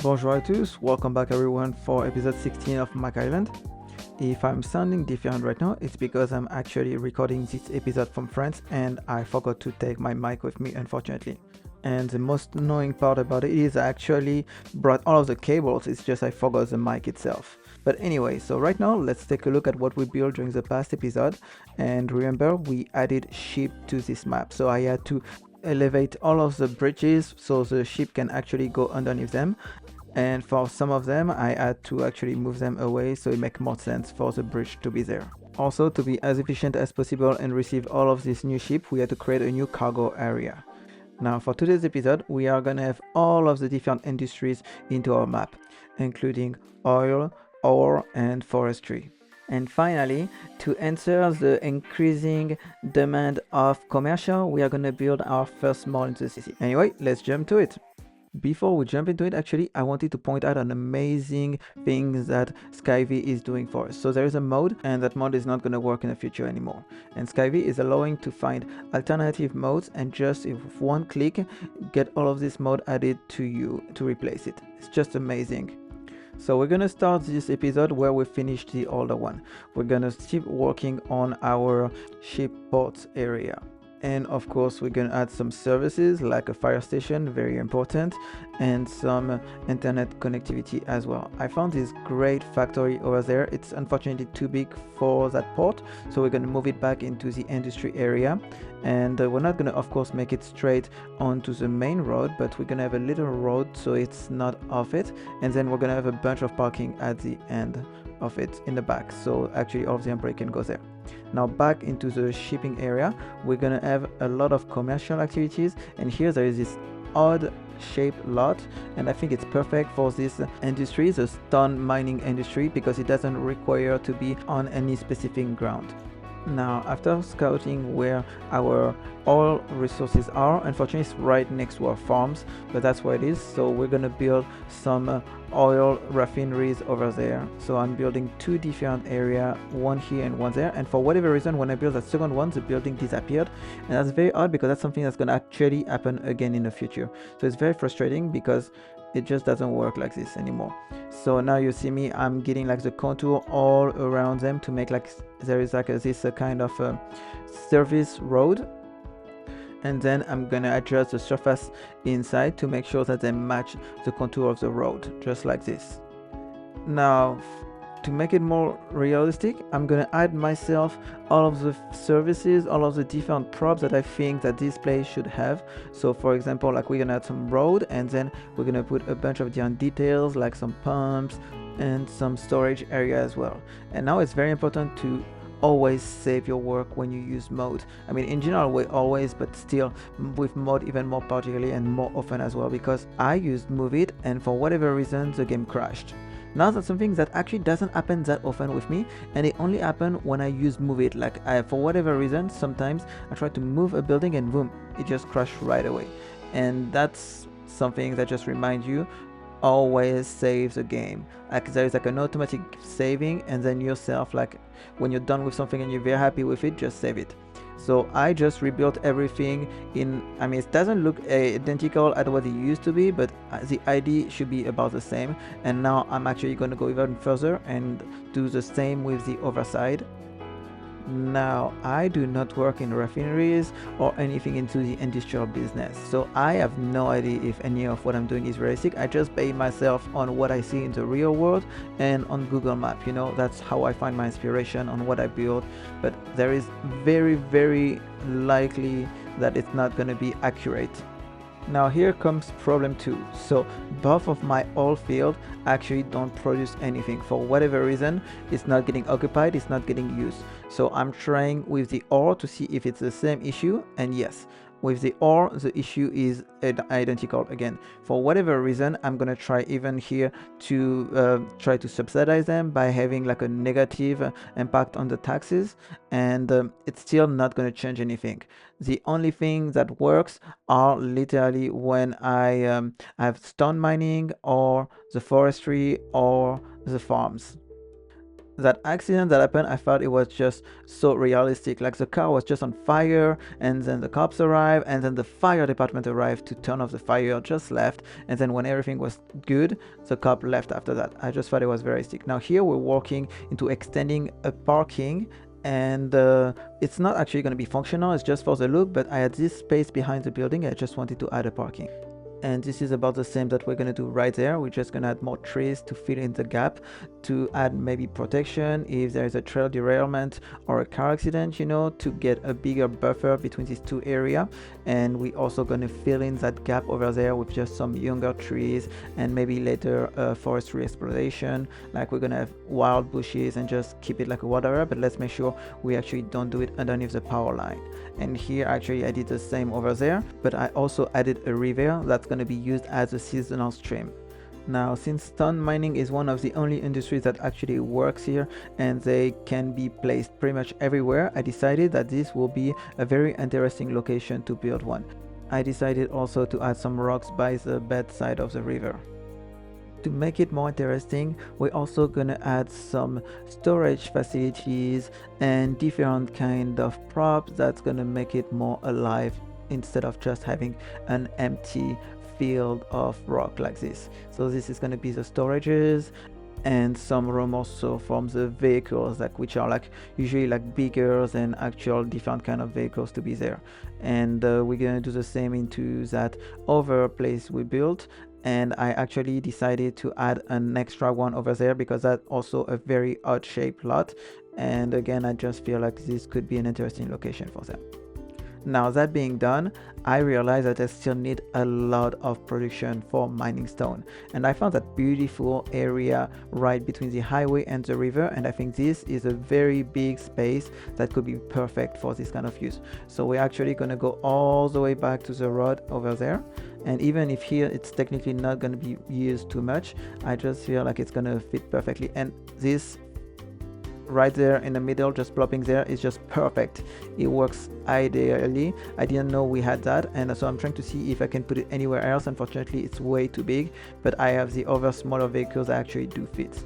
Bonjour à tous, welcome back everyone for episode 16 of Mac Island. If I'm sounding different right now, it's because I'm actually recording this episode from France and I forgot to take my mic with me, unfortunately. And the most annoying part about it is I actually brought all of the cables, it's just I forgot the mic itself. But anyway, so right now let's take a look at what we built during the past episode. And remember, we added ship to this map, so I had to elevate all of the bridges so the ship can actually go underneath them, and for some of them I had to actually move them away so it makes more sense for the bridge to be there. Also, to be as efficient as possible and receive all of this new ship, we had to create a new cargo area. Now for today's episode, we are gonna have all of the different industries into our map, including oil, ore and forestry. And finally, to answer the increasing demand of commercial, we are going to build our first mall in the city. Anyway, let's jump to it. Before we jump into it, actually, I wanted to point out an amazing thing that Skyvy is doing for us. So there is a mode, and that mode is not going to work in the future anymore. And Skyvy is allowing to find alternative modes and just with one click, get all of this mode added to you to replace it. It's just amazing. So we're gonna start this episode where we finished the older one. We're gonna keep working on our ship ports area. And of course, we're gonna add some services like a fire station, very important, and some internet connectivity as well. I found this great factory over there. It's unfortunately too big for that port, so we're gonna move it back into the industry area. And we're not gonna, of course, make it straight onto the main road, but we're gonna have a little road so it's not off it. And then we're gonna have a bunch of parking at the end of it in the back, so actually all of the employee can go there. Now back into the shipping area, we're gonna have a lot of commercial activities, and here there is this odd shaped lot, and I think it's perfect for this industry, the stone mining industry, because it doesn't require to be on any specific ground. Now, after scouting where our oil resources are, unfortunately it's right next to our farms, but that's where it is, so we're gonna build some oil refineries over there. So I'm building two different areas, one here and one there, and for whatever reason when I built that second one, the building disappeared, and that's very odd because that's something that's gonna actually happen again in the future. So it's very frustrating because it just doesn't work like this anymore. So now you see me, I'm getting like the contour all around them to make like there is like this kind of service road, and then I'm gonna adjust the surface inside to make sure that they match the contour of the road, just like this. Now to make it more realistic, I'm gonna add myself all of the services, all of the different props that I think that this place should have. So for example, like we're gonna add some road, and then we're gonna put a bunch of different details like some pumps and some storage area as well. And now it's very important to always save your work when you use mode. I mean, in general we always, but still with mode even more particularly and more often as well, because I used move it and for whatever reason the game crashed. Now that's something that actually doesn't happen that often with me, and it only happens when I use move it. Like for whatever reason, sometimes I try to move a building and boom, it just crashed right away. And that's something that just reminds you, always save the game. Like there is like an automatic saving, and then yourself, like when you're done with something and you're very happy with it, just save it. So I just rebuilt everything in, I mean, it doesn't look identical at what it used to be, but the ID should be about the same. And now I'm actually going to go even further and do the same with the other side. Now, I do not work in refineries or anything into the industrial business, so I have no idea if any of what I'm doing is realistic. I just base myself on what I see in the real world and on Google Maps. You know, that's how I find my inspiration on what I build, but there is very likely that it's not going to be accurate. Now here comes problem 2. So both of my oil field actually don't produce anything. For whatever reason, it's not getting occupied, it's not getting used. So I'm trying with the ore to see if it's the same issue, and yes, with the ore the issue is identical again. For whatever reason, I'm gonna try even here to try to subsidize them by having like a negative impact on the taxes, and it's still not gonna change anything. The only thing that works are literally when I have stone mining or the forestry or the farms. that accident that happened, I thought it was just so realistic. Like the car was just on fire, and then the cops arrived, and then the fire department arrived to turn off the fire, just left, and then when everything was good, the cop left after that. I just thought it was very realistic. Now here we're working into extending a parking, and it's not actually going to be functional, it's just for the look, but I had this space behind the building, I just wanted to add a parking. And this is about the same that we're going to do right there. We're just going to add more trees to fill in the gap, to add maybe protection if there is a trail derailment or a car accident, you know, to get a bigger buffer between these two areas. And we're also going to fill in that gap over there with just some younger trees, and maybe later forestry exploration, like we're going to have wild bushes and just keep it like a whatever, but let's make sure we actually don't do it underneath the power line. And here actually I did the same over there, but I also added a river that's going to be used as a seasonal stream. Now, since stone mining is one of the only industries that actually works here and they can be placed pretty much everywhere, I decided that this will be a very interesting location to build one. I decided also to add some rocks by the bedside of the river. To make it more interesting, we're also gonna add some storage facilities and different kind of props that's gonna make it more alive, instead of just having an empty field of rock like this. So this is going to be the storages, and some room also from the vehicles, like which are like usually like bigger than actual different kind of vehicles to be there. And we're going to do the same into that other place we built, and I actually decided to add an extra one over there because that's also a very odd shaped lot, and again I just feel like this could be an interesting location for them. Now that being done, I realized that I still need a lot of production for mining stone, and I found that beautiful area right between the highway and the river, and I think this is a very big space that could be perfect for this kind of use. So we're actually going to go all the way back to the road over there, and even if here it's technically not going to be used too much, I just feel like it's going to fit perfectly. And this right there in the middle, just plopping there, is just perfect. It works ideally. I didn't know we had that, and so I'm trying to see if I can put it anywhere else. Unfortunately it's way too big, but I have the other smaller vehicles that actually do fit.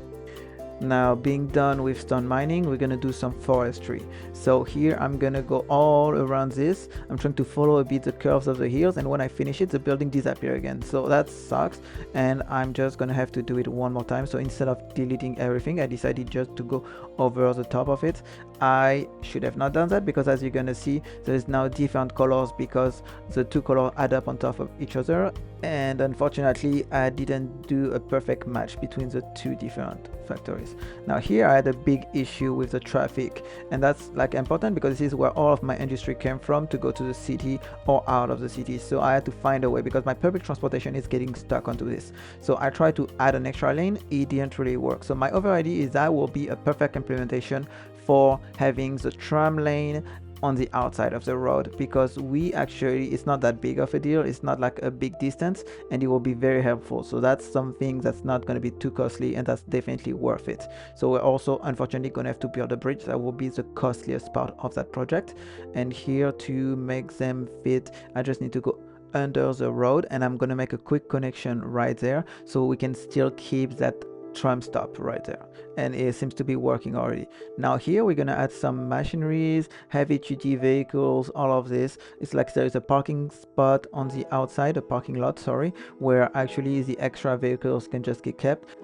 Now, being done with stone mining, we're gonna do some forestry. So here I'm gonna go all around this. I'm trying to follow a bit the curves of the hills, and when I finish it, the building disappears again. So that sucks, and I'm just gonna have to do it one more time. So instead of deleting everything, I decided just to go over the top of it. I should have not done that, because as you're gonna see, there's now different colors because the two colors add up on top of each other, and unfortunately I didn't do a perfect match between the two different factories. Now here I had a big issue with the traffic, and that's like important because this is where all of my industry came from to go to the city or out of the city. So I had to find a way, because my public transportation is getting stuck onto this. So I tried to add an extra lane. It didn't really work. So my other idea is that will be a perfect implementation for having the tram lane on the outside of the road, because it's not that big of a deal, it's not like a big distance, and it will be very helpful. So that's something that's not going to be too costly, and that's definitely worth it. So we're also unfortunately going to have to build a bridge. That will be the costliest part of that project, and here to make them fit, I just need to go under the road, and I'm going to make a quick connection right there so we can still keep that tram stop right there, and it seems to be working already. Now here we're gonna add some machineries, heavy duty vehicles, all of this. It's like there is a parking spot on the outside, a parking lot, sorry, where actually the extra vehicles can just get kept.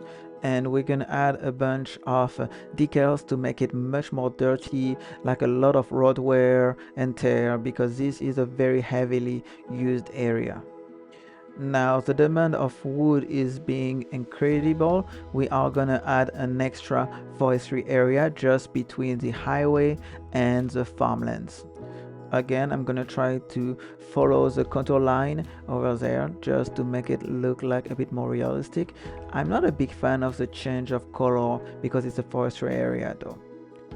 And we're gonna add a bunch of decals to make it much more dirty, like a lot of road wear and tear, because this is a very heavily used area. Now the demand of wood is being incredible. We are gonna add an extra forestry area just between the highway and the farmlands. Again, I'm gonna try to follow the contour line over there just to make it look like a bit more realistic. I'm not a big fan of the change of color because it's a forestry area though.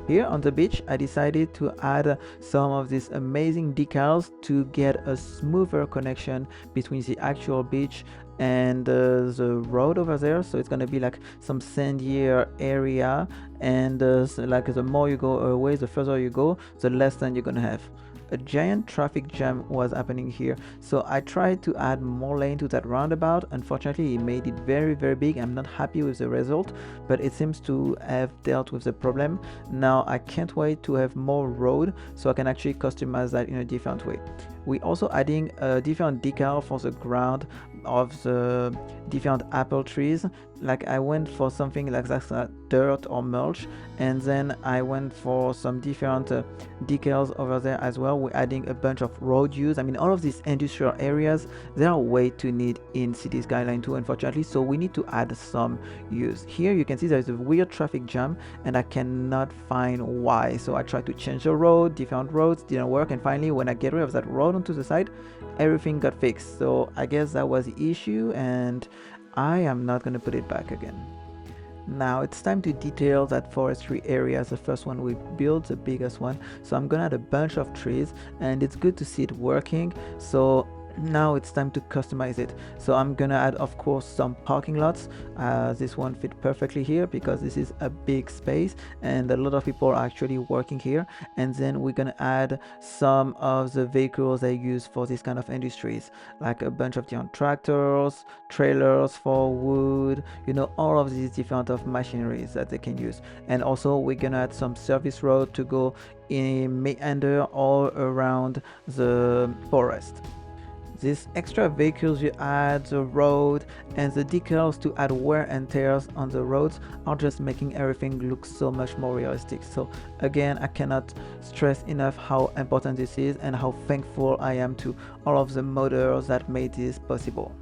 Here on the beach, I decided to add some of these amazing decals to get a smoother connection between the actual beach and the road over there. So it's gonna be like some sandier area, and so like the more you go away, the further you go, the less sand you're gonna have. a giant traffic jam was happening here. So I tried to add more lane to that roundabout. Unfortunately, it made it very, very big. I'm not happy with the result, but it seems to have dealt with the problem. Now I can't wait to have more road so I can actually customize that in a different way. We also adding a different decal for the ground of the different apple trees. Like I went for something like that, dirt or mulch, and then I went for some different decals over there as well. We're adding a bunch of road use. I mean, all of these industrial areas, they are way too neat in Cities Skyline 2, unfortunately, so we need to add some use. Here you can see there's a weird traffic jam and I cannot find why, so I tried to change the road, different roads didn't work, and finally when I get rid of that road onto the side, everything got fixed. So I guess that was the issue, and I am not going to put it back again. Now it's time to detail that forestry area. The first one we built, the biggest one. So I'm gonna add a bunch of trees, and it's good to see it working. So now it's time to customize it. So I'm gonna add, of course, some parking lots. This one fit perfectly here because this is a big space and a lot of people are actually working here. And then we're gonna add some of the vehicles they use for this kind of industries, like a bunch of different tractors, trailers for wood, you know, all of these different of machineries that they can use. And also we're gonna add some service road to go in meander all around the forest. These extra vehicles you add, the road and the decals to add wear and tears on the roads are just making everything look so much more realistic. So again, I cannot stress enough how important this is and how thankful I am to all of the modders that made this possible.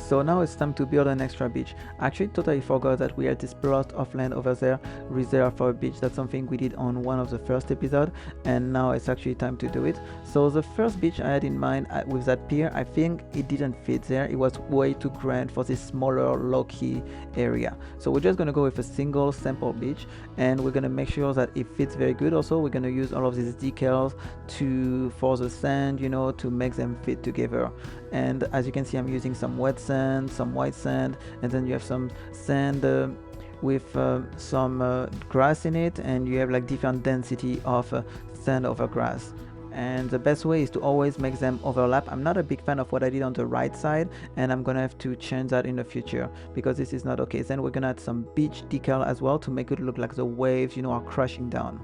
So now it's time to build an extra beach. I actually totally forgot that we had this plot of land over there reserved for a beach. That's something we did on one of the first episodes, and now it's actually time to do it. So the first beach I had in mind with that pier, I think it didn't fit there. It was way too grand for this smaller low-key area. So we're just gonna go with a single sample beach, and we're gonna make sure that it fits very good. Also, we're gonna use all of these decals for the sand, you know, to make them fit together. And as you can see, I'm using some wet sand, some white sand, and then you have some sand with some grass in it, and you have like different density of sand over grass. And the best way is to always make them overlap. I'm not a big fan of what I did on the right side, and I'm gonna have to change that in the future because this is not okay. Then we're gonna add some beach decal as well to make it look like the waves, you know, are crashing down.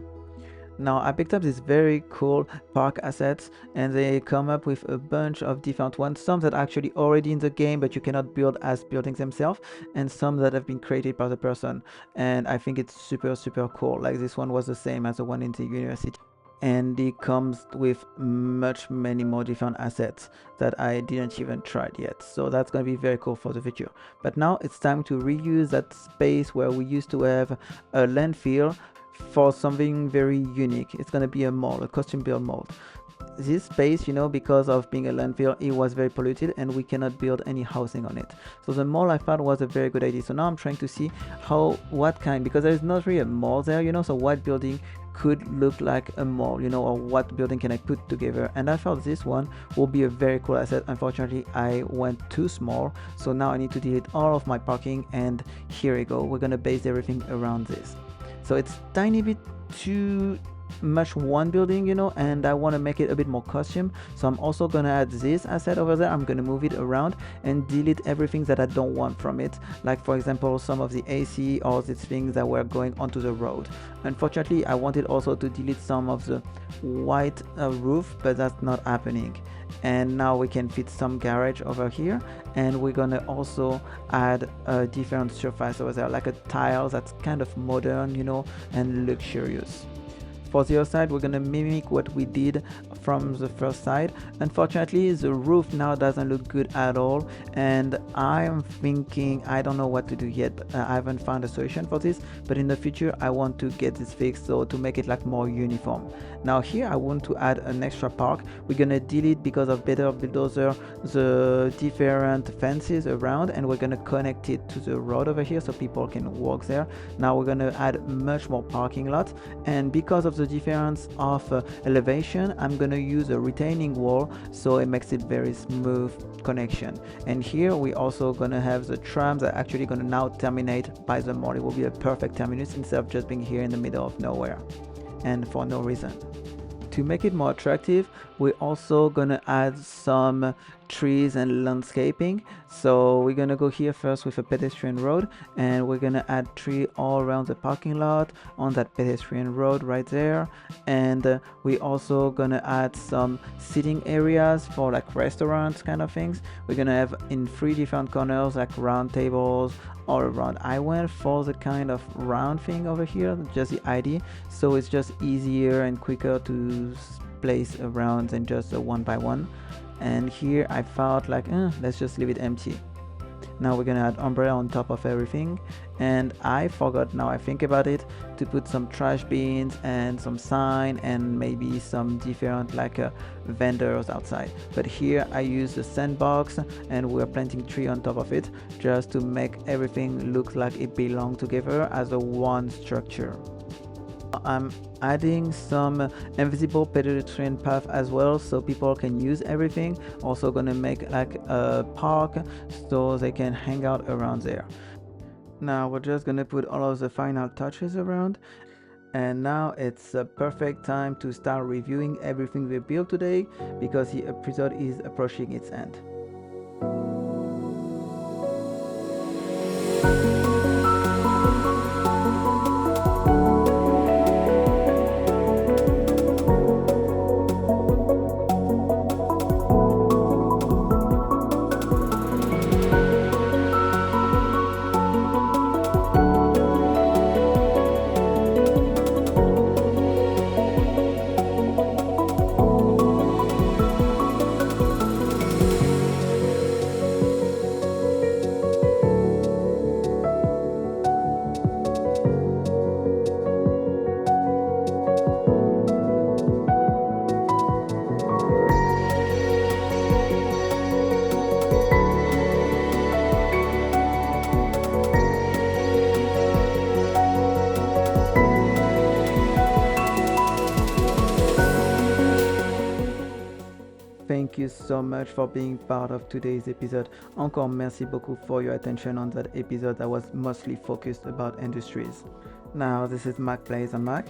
Now I picked up these very cool park assets, and they come up with a bunch of different ones, some that are actually already in the game but you cannot build as buildings themselves, and some that have been created by the person, and I think it's super cool. Like this one was the same as the one in the university, and it comes with many more different assets that I didn't even try yet, so that's going to be very cool for the future. But now it's time to reuse that space where we used to have a landfill for something very unique. It's going to be a mall, a custom built mall. This space, you know, because of being a landfill, it was very polluted and we cannot build any housing on it. So the mall I thought was a very good idea. So now I'm trying to see what kind, because there is not really a mall there, you know, so what building could look like a mall, you know, or what building can I put together. And I felt this one will be a very cool asset. Unfortunately, I went too small, so now I need to delete all of my parking, and here we go. We're gonna base everything around this. So it's tiny bit too much one building, you know, and I want to make it a bit more custom. So I'm also gonna add this asset over there. I'm gonna move it around and delete everything that I don't want from it, like for example some of the AC or these things that were going onto the road. Unfortunately, I wanted also to delete some of the white roof, but that's not happening. And now we can fit some garage over here, and we're gonna also add a different surface over there, like a tile that's kind of modern, you know, and luxurious. For the other side, we're gonna mimic what we did from the first side. Unfortunately, the roof now doesn't look good at all, and I'm thinking, I don't know what to do yet. I haven't found a solution for this, but in the future I want to get this fixed, so to make it like more uniform. Now here I want to add an extra park. We're gonna delete, because of better bulldozer, the different fences around, and we're gonna connect it to the road over here so people can walk there. Now we're gonna add much more parking lots, and because of the difference of elevation, I'm gonna use a retaining wall so it makes it very smooth connection. And here we also gonna have the trams that are actually gonna now terminate by the mall. It will be a perfect terminus instead of just being here in the middle of nowhere and for no reason. to make it more attractive, we're also gonna add some trees and landscaping. So we're gonna go here first with a pedestrian road, and we're gonna add tree all around the parking lot on that pedestrian road right there. And we also gonna add some sitting areas for like restaurants kind of things. We're gonna have in 3 different corners like round tables all around. I went for the kind of round thing over here, just the idea, so it's just easier and quicker to place around than just a one by one. And here I felt like let's just leave it empty. Now we're gonna add umbrella on top of everything, and I forgot, now I think about it, to put some trash bins and some sign and maybe some different like vendors outside. But here I use the sandbox and we're planting tree on top of it just to make everything look like it belongs together as a one structure. I'm adding some invisible pedestrian path as well so people can use everything. Also gonna make like a park so they can hang out around there. Now we're just gonna put all of the final touches around, and now it's a perfect time to start reviewing everything we built today because the episode is approaching its end. Thank you so much for being part of today's episode. Encore merci beaucoup for your attention on that episode that was mostly focused about industries. Now this is Mac Plays on Mac,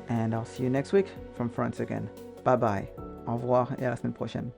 and I'll see you next week from France again. Bye bye. Au revoir et à la semaine prochaine.